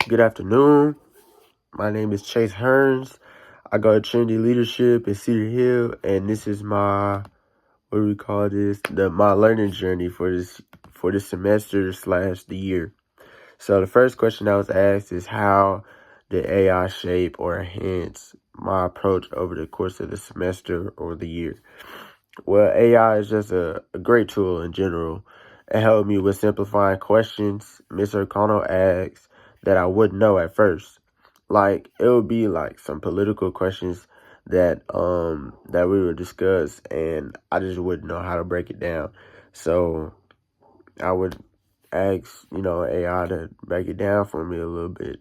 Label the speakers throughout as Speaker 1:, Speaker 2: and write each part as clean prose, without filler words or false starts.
Speaker 1: Good afternoon. My name is Chase Hearns. I go to Trinity Leadership in Cedar Hill, and this is my what do we call this? My learning journey for this semester slash the year. So the first question I was asked is how did AI shape or enhance my approach over the course of the semester or the year? Well, AI is just a great tool in general. It helped me with simplifying questions Mr. O'Connell asks that I wouldn't know at first. Like it would be like some political questions that we would discuss, and I just wouldn't know how to break it down. So I would ask, AI to break it down for me a little bit,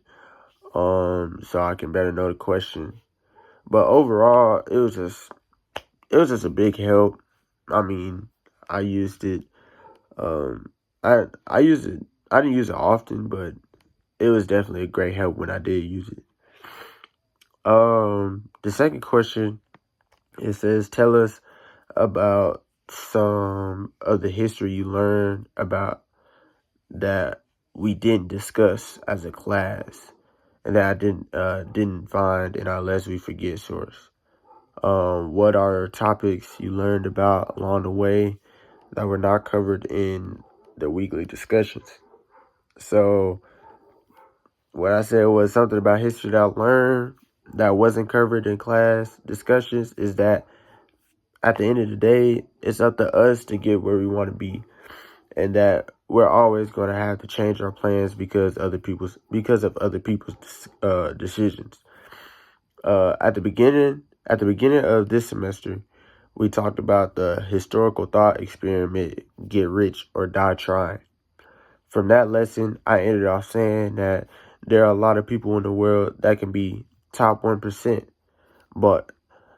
Speaker 1: so I can better know the question. But overall, it was just a big help. I mean, I used it. I used it. I didn't use it often, but it was definitely a great help when I did use it. The second question, it says, tell us about some of the history you learned about that we didn't discuss as a class, and that I didn't find in our Lest We Forget source. What are topics you learned about along the way that were not covered in the weekly discussions? So what I said was something about history that I learned that wasn't covered in class discussions is that at the end of the day, it's up to us to get where we want to be, and that we're always going to have to change our plans because of other people's decisions. At the beginning of this semester, we talked about the historical thought experiment, get rich or die trying. From that lesson, I ended off saying that there are a lot of people in the world that can be top 1%, but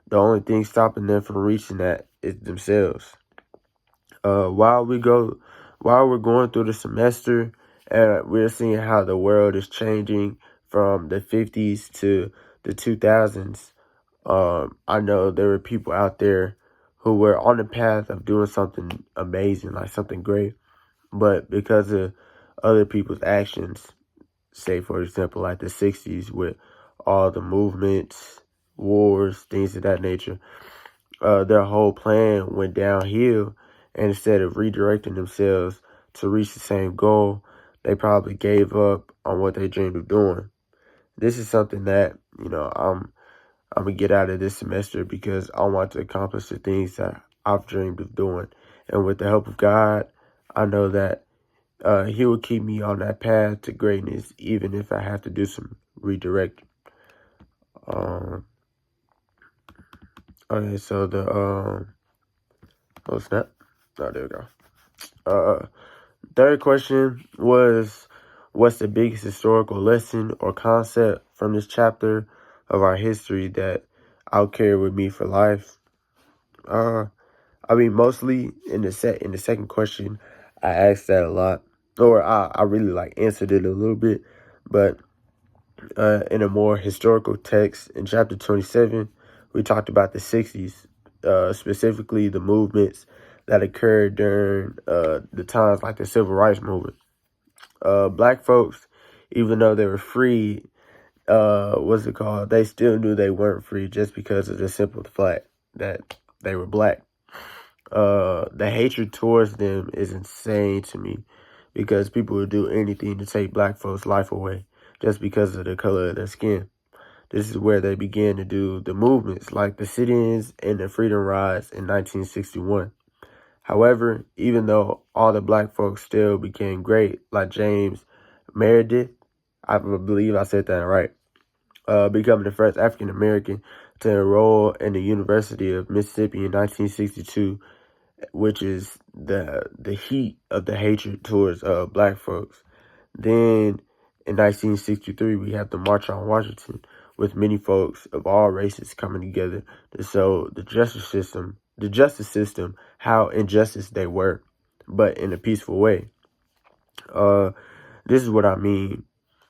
Speaker 1: the only thing stopping them from reaching that is themselves. While we're going through the semester, we're seeing how the world is changing from the 50s to the 2000s. I know there were people out there who were on the path of doing something amazing, like something great, but because of other people's actions, say for example, like the 60s with all the movements, wars, things of that nature, their whole plan went downhill, and instead of redirecting themselves to reach the same goal, they probably gave up on what they dreamed of doing. This is something that, I'm gonna get out of this semester because I want to accomplish the things that I've dreamed of doing. And with the help of God, I know that He will keep me on that path to greatness, even if I have to do some redirecting. Okay, so oh snap, oh there we go. Third question was, what's the biggest historical lesson or concept from this chapter of our history that I'll carry with me for life? Mostly in the second question, I asked that a lot, or I really like answered it a little bit, but in a more historical text in chapter 27, we talked about the 60s, specifically the movements that occurred during the times like the Civil Rights Movement. Black folks, even though they were free, they still knew they weren't free just because of the simple fact that they were black. The hatred towards them is insane to me because people would do anything to take black folks' life away just because of the color of their skin. This is where they began to do the movements like the sit-ins and the freedom rides in 1961. However, even though all the black folks still became great, like James Meredith, I believe I said that right, becoming the first African American to enroll in the University of Mississippi in 1962, which is the heat of the hatred towards black folks. Then in 1963, we have the March on Washington, with many folks of all races coming together to show the justice system how injustice they were, but in a peaceful way. This is what I mean.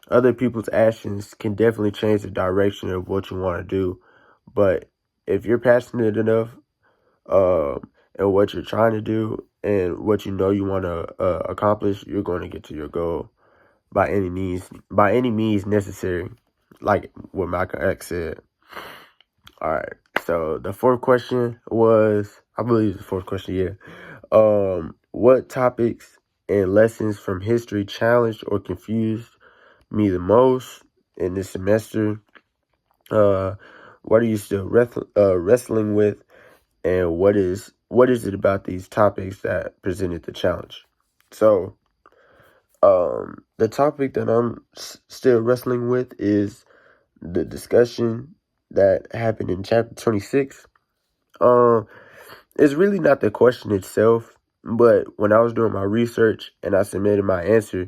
Speaker 1: Other people's actions can definitely change the direction of what you want to do, but if you're passionate enough and what you're trying to do and what you know you want to accomplish, you're going to get to your goal. by any means necessary, like what Malcolm X said. All right. So the fourth question was, I believe the fourth question, yeah. What topics and lessons from history challenged or confused me the most in this semester? What are you still wrestling with, and what is it about these topics that presented the challenge? So, the topic that I'm still wrestling with is the discussion that happened in chapter 26. It's really not the question itself, but when I was doing my research and I submitted my answer,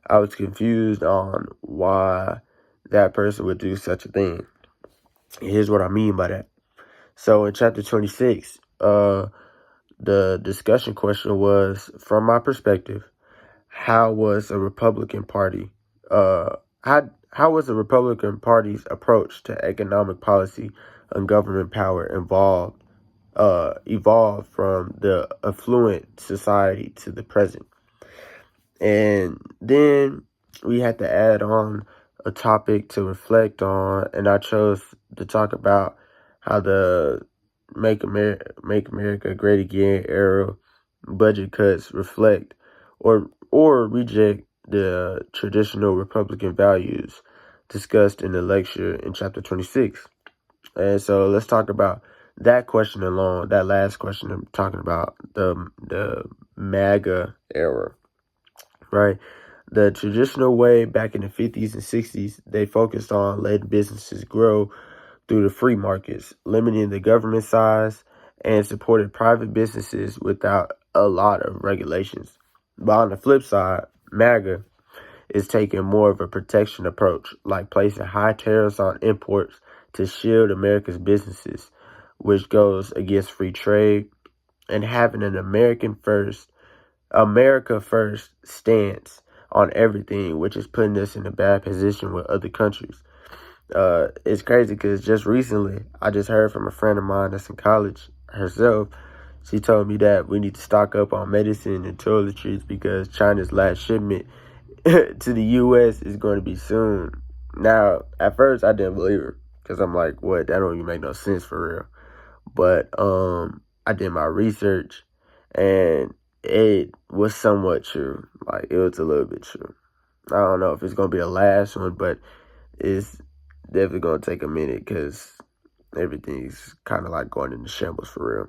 Speaker 1: I was confused on why that person would do such a thing. Here's what I mean by that. So in chapter 26, the discussion question was, from my perspective, how was the Republican Party's approach to economic policy and government power evolved from the affluent society to the present? And then we had to add on a topic to reflect on, and I chose to talk about how the Make America Great Again era budget cuts reflect or reject the traditional Republican values discussed in the lecture in chapter 26. And so let's talk about that question alone, that last question I'm talking about, the MAGA era, right? The traditional way back in the 50s and 60s, they focused on letting businesses grow through the free markets, limiting the government size, and supported private businesses without a lot of regulations. But on the flip side, MAGA is taking more of a protection approach, like placing high tariffs on imports to shield America's businesses, which goes against free trade, and having an America first stance on everything, which is putting us in a bad position with other countries. It's crazy because just recently, I just heard from a friend of mine that's in college herself. She told me that we need to stock up on medicine and toiletries because China's last shipment to the U.S. is going to be soon. Now, at first, I didn't believe her because I'm like, what? That don't even make no sense for real. But I did my research, and it was somewhat true. Like, it was a little bit true. I don't know if it's going to be the last one, but it's definitely going to take a minute because everything's kind of like going into shambles for real.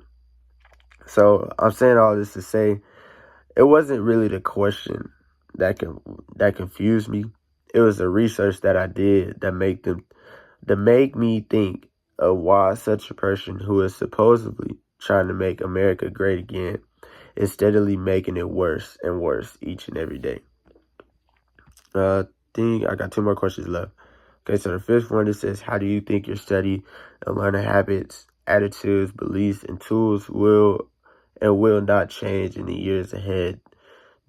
Speaker 1: So I'm saying all this to say it wasn't really the question that confused me. It was the research that I did that make me think of why such a person who is supposedly trying to make America great again is steadily making it worse and worse each and every day. I got 2 more questions left. Okay, so the fifth one, it says, how do you think your study and learning habits, attitudes, beliefs, and tools will not change in the years ahead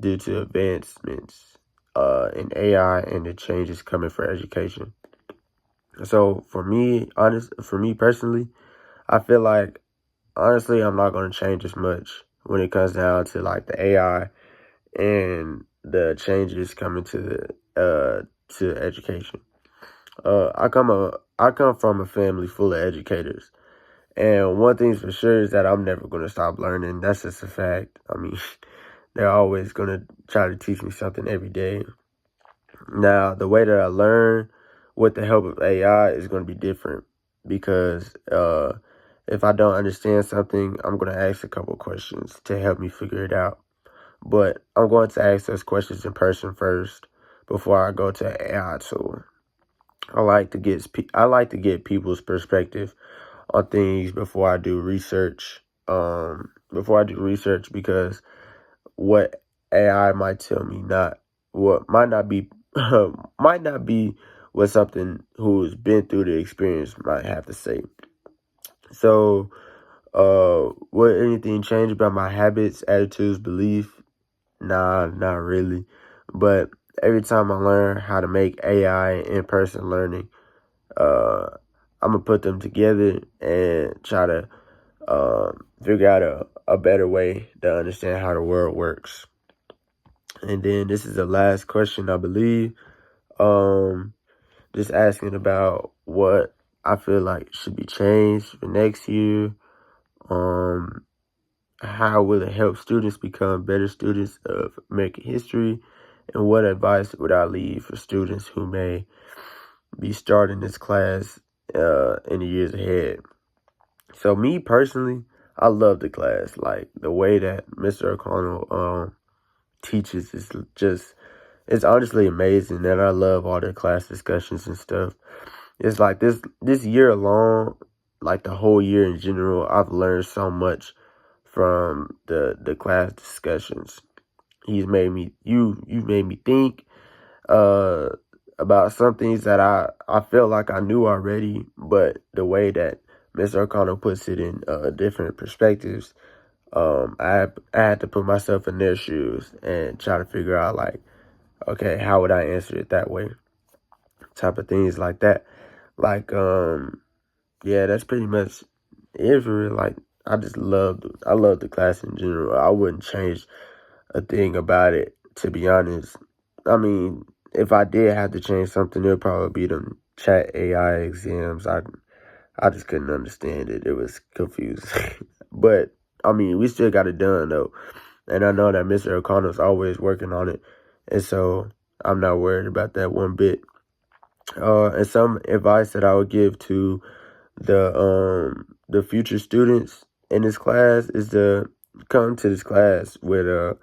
Speaker 1: due to advancements in AI and the changes coming for education? So for me personally, I feel like, honestly, I'm not going to change as much when it comes down to like the AI and the changes coming to education. I come from a family full of educators, and one thing's for sure is that I'm never going to stop learning. That's just a fact. I mean, they're always going to try to teach me something every day. Now, the way that I learn with the help of AI is going to be different because if I don't understand something, I'm going to ask a couple questions to help me figure it out. But I'm going to ask those questions in person first before I go to an AI tool. I like to get people's perspective on things before I do research. Because what AI might tell me might not be what something who's been through the experience might have to say. So, would anything change about my habits, attitudes, belief? Nah, not really. But every time I learn how to make AI and in-person learning, I'm gonna put them together and try to figure out a better way to understand how the world works. And then this is the last question, I believe. Just asking about what I feel like should be changed for next year. How will it help students become better students of American history? And what advice would I leave for students who may be starting this class in the years ahead? So me personally, I love the class. Like the way that Mr. O'Connell teaches is just, it's honestly amazing. And I love all the class discussions and stuff. It's like this year alone, like the whole year in general, I've learned so much from the class discussions. You've made me think uh about some things that I felt like I knew already, but the way that Mr. O'Connell puts it in different perspectives, I had to put myself in their shoes and try to figure out, like, okay, how would I answer it that way? Type of things like that. Like, yeah, that's pretty much it for real. Like, I love the class in general. I wouldn't change a thing about it, to be honest. I mean, if I did have to change something, it'd probably be them chat AI exams. I just couldn't understand it. It was confusing. But I mean, we still got it done though. And I know that Mr. O'Connell's always working on it. And so I'm not worried about that one bit. And some advice that I would give to the future students in this class is to come to this class with a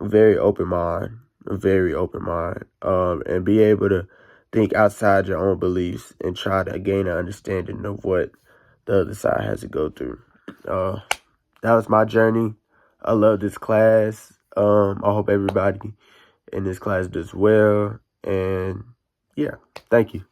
Speaker 1: very open mind, and be able to think outside your own beliefs and try to gain an understanding of what the other side has to go through. That was my journey. I love this class. I hope everybody in this class does well. And yeah, thank you.